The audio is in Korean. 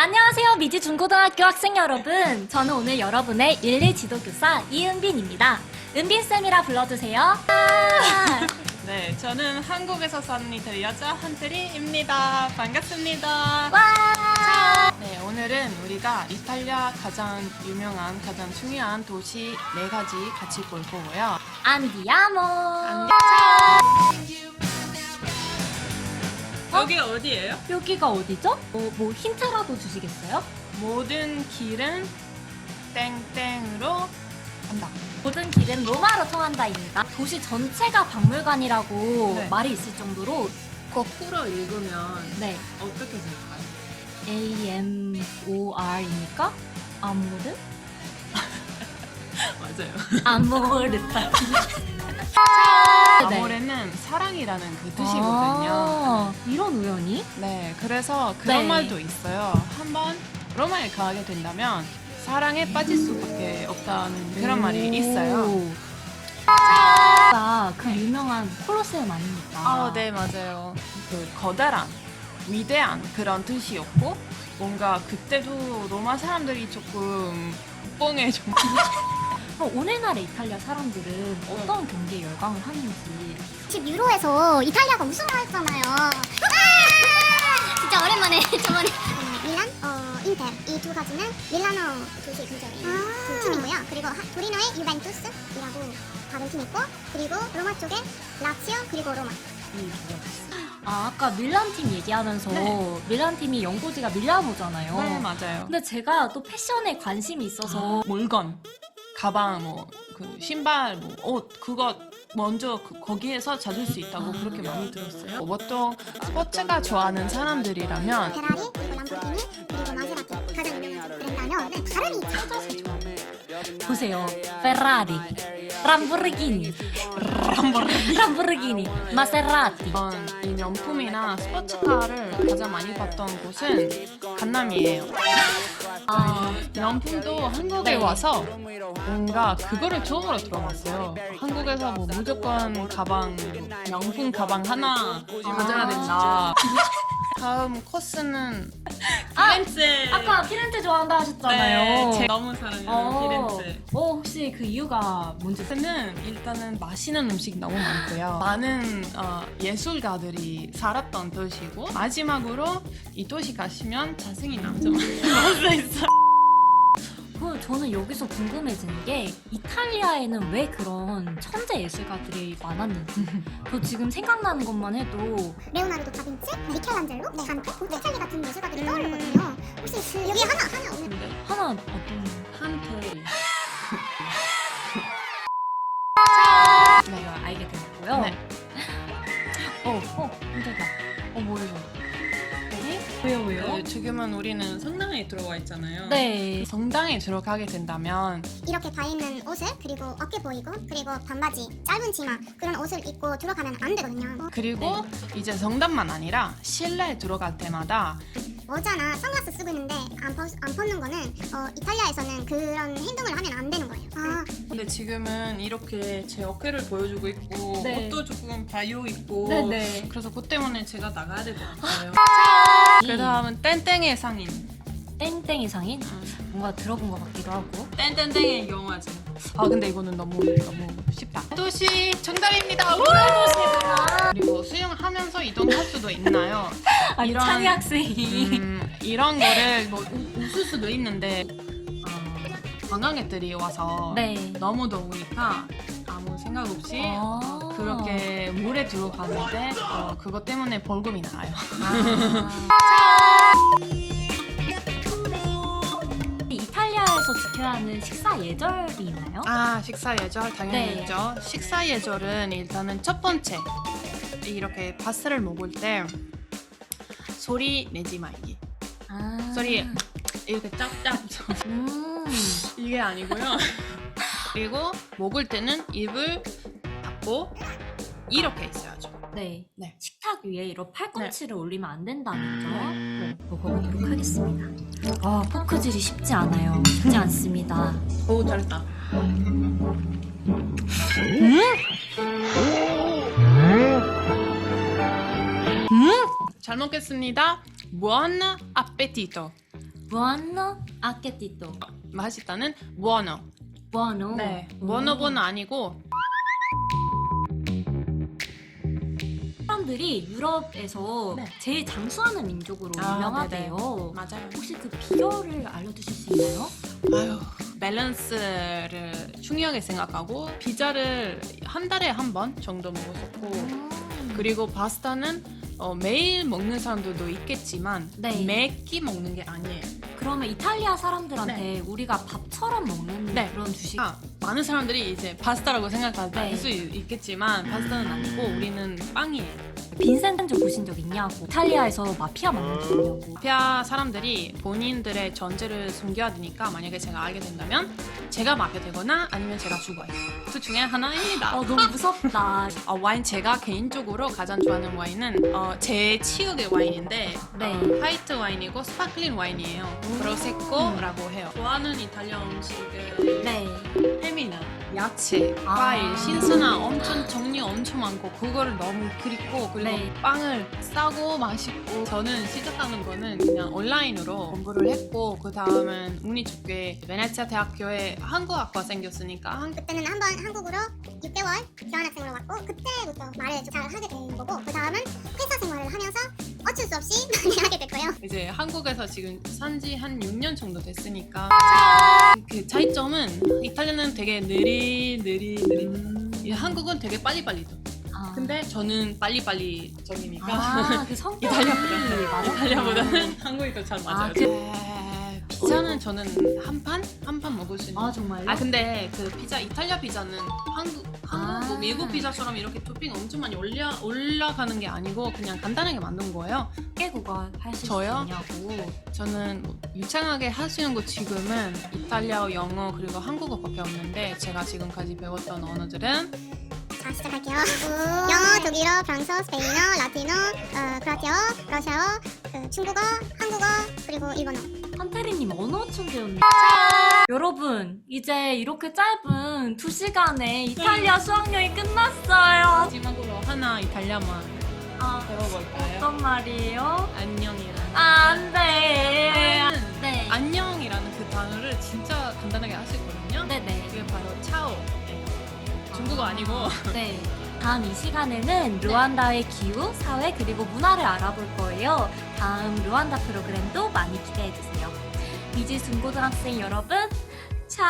안녕하세요, 미지 중고등학교 학생 여러분. 저는 오늘 여러분의 1, 2 지도교사 이은빈입니다. 은빈쌤이라 불러주세요. 네, 저는 한국에서 사는 이태리 여자 한태리입니다. 반갑습니다. 와! 네, 오늘은 우리가 이탈리아 가장 유명한, 가장 중요한 도시 4가지 같이 볼 거고요. 안디아모. 여기 어디예요? 여기가 어디죠? 뭐 힌트라도 주시겠어요? 모든 길은 땡땡으로 간다. 모든 길은 로마로 통한다입니다. 도시 전체가 박물관이라고 네. 말이 있을 정도로 거꾸로 읽으면 네, 어떻게 될까요? AMOR입니까? 아모르? 맞아요. 아모르타. 네. 아모레는 사랑이라는 그 뜻이거든요. 이런 우연이? 네, 그래서 그런 네. 말도 있어요. 한번 로마에 가게 된다면 사랑에 빠질 수밖에 없다는 그런 말이 있어요. 그 유명한 콜로세움 아닙니까? 아, 네, 맞아요. 그 거대한, 위대한 그런 뜻이었고 뭔가 그때도 로마 사람들이 조금 뻥에 좀 그럼 오늘날의 이탈리아 사람들은 어떤 경기에 열광을 하는지. 집 유로에서 이탈리아가 우승을 했잖아요. 진짜 오랜만에 저번에 밀란, 인터 이 두 가지는 밀라노 도시 근처에 그 팀이고요. 그리고 토리노의 유벤투스이라고 다른 팀 있고, 그리고 로마 쪽에 라치오 그리고 로마. 아까 밀란 팀 얘기하면서 네. 밀란 팀이 연고지가 밀라노잖아요. 네, 맞아요. 근데 제가 또 패션에 관심이 있어서 물건, 가방, 뭐 그 신발, 뭐 옷 그거 먼저 거기에서 찾을 수 있다고 그렇게 많이 들었어요. 보통 스포츠가 좋아하는 사람들이라면 페라리, 그리고 람보르기니, 그리고 마세라티 가장 유명한 브랜드라면 발음이 찾아서 좋아요. 보세요. 페라리, 람보르기니, 람보르기니, 마세라티. 이 명품이나 스포츠카를 가장 많이 봤던 곳은 강남이에요. 명품도 한국에 네. 와서 뭔가 그거를 처음으로 들어봤어요. 한국에서 뭐 무조건 가방, 명품 가방 하나 가져야 된다. 다음 코스는 피렌체. 아까 피렌체 좋아한다 하셨잖아요. 네, 제가 너무 사랑하는 피렌체. 혹시 그 이유가 뭔지? 는 일단은 맛있는 음식 너무 많고요. 많은 예술가들이 살았던 도시고, 마지막으로 이 도시 가시면 잘생긴 남자 만날 수 있어요. 저는 여기서 궁금해지는 게 이탈리아에는 왜 그런 천재 예술가들이 많았는지. 저 지금 생각나는 것만 해도 레오나르도 다빈치, 미켈란젤로, 간테, 보티첼리 같은 예술가들이 떠오르거든요. 혹시 그 여기 하나 오늘 하나 어떤 한테 내가 알게 됐고요. 네. 깜짝이야. 뭐예요? 네? 왜요? 네, 지금은 우리는 성당에 들어와 있잖아요. 네. 성당에 들어가게 된다면 이렇게 다 있는 옷을, 그리고 어깨 보이고, 그리고 반바지, 짧은 치마 그런 옷을 입고 들어가면 안 되거든요. 그리고 이제 성당만 아니라 실내에 들어갈 때마다 모자나 선글라스 쓰고 있는데 안 벗는 거는 이탈리아에서는 그런 행동을 하면 안 되는 거예요. 근데 지금은 이렇게 제 어깨를 보여주고 있고 네. 옷도 조금 바요 있고 네네. 그래서 그 때문에 제가 나가야 될 것 같아요. 그 다음은 땡땡의 상인. 땡땡이 상인? 뭔가 들어본 것 같기도 하고. 땡땡땡의 영화제. 근데 이거는 너무 쉽다. 도시 정답입니다. 그리고 수영하면서 이동할 수도 있나요? 아니, 이런- 찬이 학생이. 이런 거를 뭐 웃을 수도 있는데 관광객들이 와서 네. 너무 더우니까 아무 생각 없이 그렇게 물에 들어가는데 그것 때문에 벌금이 나와요. 이탈리아에서 지켜야 하는 식사 예절이 있나요? 식사 예절 당연히 네. 있죠. 식사 예절은 일단은 첫 번째 이렇게 파스타를 먹을 때 소리 내지 말기. 소리 이렇게 짭짭 이게 아니고요. 그리고 먹을 때는 입을 닫고 이렇게 있어야죠. 네. 네. 식탁 위에 이런 팔꿈치를 올리면 안 된다는 점 먹어보도록 하겠습니다. 포크질이 쉽지 않아요. 쉽지 않습니다. 오, 잘했다. 잘 먹겠습니다. Buon appetito. buono appetito. 맛있다는 buono. buono. 네, buono는 아니고 사람들이 유럽에서 네. 제일 장수하는 민족으로 유명하대요. 맞아요. 혹시 그 비결을 알려주실 수 있나요? 아유, 밸런스를 중요하게 생각하고 피자를 한 달에 한 번 정도 먹었었고 그리고 파스타는 매일 먹는 사람들도 있겠지만 네. 매끼 먹는 게 아니에요. 그러면 이탈리아 사람들한테 우리가 밥처럼 먹는 네. 그런 주식. 많은 사람들이 이제 파스타라고 생각할 네. 수 있겠지만 파스타는 아니고 우리는 빵이에요. 빈센조 보신 적 있냐고. 이탈리아에서 마피아 만난 적 있냐고. 마피아 사람들이 본인들의 존재를 숨겨야 되니까 만약에 제가 알게 된다면 제가 마피아 되거나 아니면 제가 죽어요. 그 중에 하나입니다. 너무 무섭다. 와인 제가 개인적으로 가장 좋아하는 와인은 제 취급의 와인인데 네. 화이트 와인이고 스파클링 와인이에요. 프로세코라고 해요. 좋아하는 이탈리아 음식은 네. 햄이나 야채, 과일, 신선한 엄청 종류 엄청 많고 그거를 너무 그립고 그리고 네. 빵을 싸고 맛있고 저는 시작하는 거는 그냥 온라인으로 공부를 했고 그 다음은 운이 좋게 베네치아 대학교에 한국학과 생겼으니까 그때는 한번 한국으로 6개월 교환학생으로 왔고 그때부터 말을 잘 하게 된 거고 그 다음은 회사 생활을 하면서 어쩔 수 없이 많이 하게 됐고요. 이제 한국에서 지금 산지 한 6년 정도 됐으니까 그 차이점은 이탈리아는 되게 느리 한국은 되게 빨리빨리죠. 근데 저는 빨리빨리적이니까 그 성격이 이탈리아보다는 맞아. 이탈리아보다는 한국이 더 잘 맞아요. 피자는 저는 한 판 먹을 수 있는. 정말요? 근데 그 피자 이탈리아 피자는 한국 뭐 미국 피자처럼 이렇게 토핑 엄청 많이 올라가는 게 아니고 그냥 간단하게 만든 거예요. 깨국어 하실 수 저요? 있냐고. 저는 뭐 유창하게 할 수 있는 거 지금은 이탈리아어, 영어 그리고 한국어밖에 없는데 제가 지금까지 배웠던 언어들은 자 시작할게요. 영어, 독일어, 프랑스어, 스페인어, 라틴어, 크로아티아어, 러시아어, 중국어, 한국어 그리고 일본어. 한태리님 언어 천재였네. 여러분 이제 이렇게 짧은 2시간에 이탈리아 수학여행 끝났어요. 마지막으로 하나 이탈리아만 배워볼까요? 어떤 말이에요? 안녕이라는 안돼. 네. 안녕이라는 그 단어를 진짜 간단하게 할 수 있거든요. 네네. 그게 바로 차오예요. 중국어 아니고 네. 다음 이 시간에는 르완다의 기후, 사회 그리고 문화를 알아볼 거예요. 다음 르완다 프로그램도 많이 기대해 주세요. 이지 중고등학생 여러분, 차.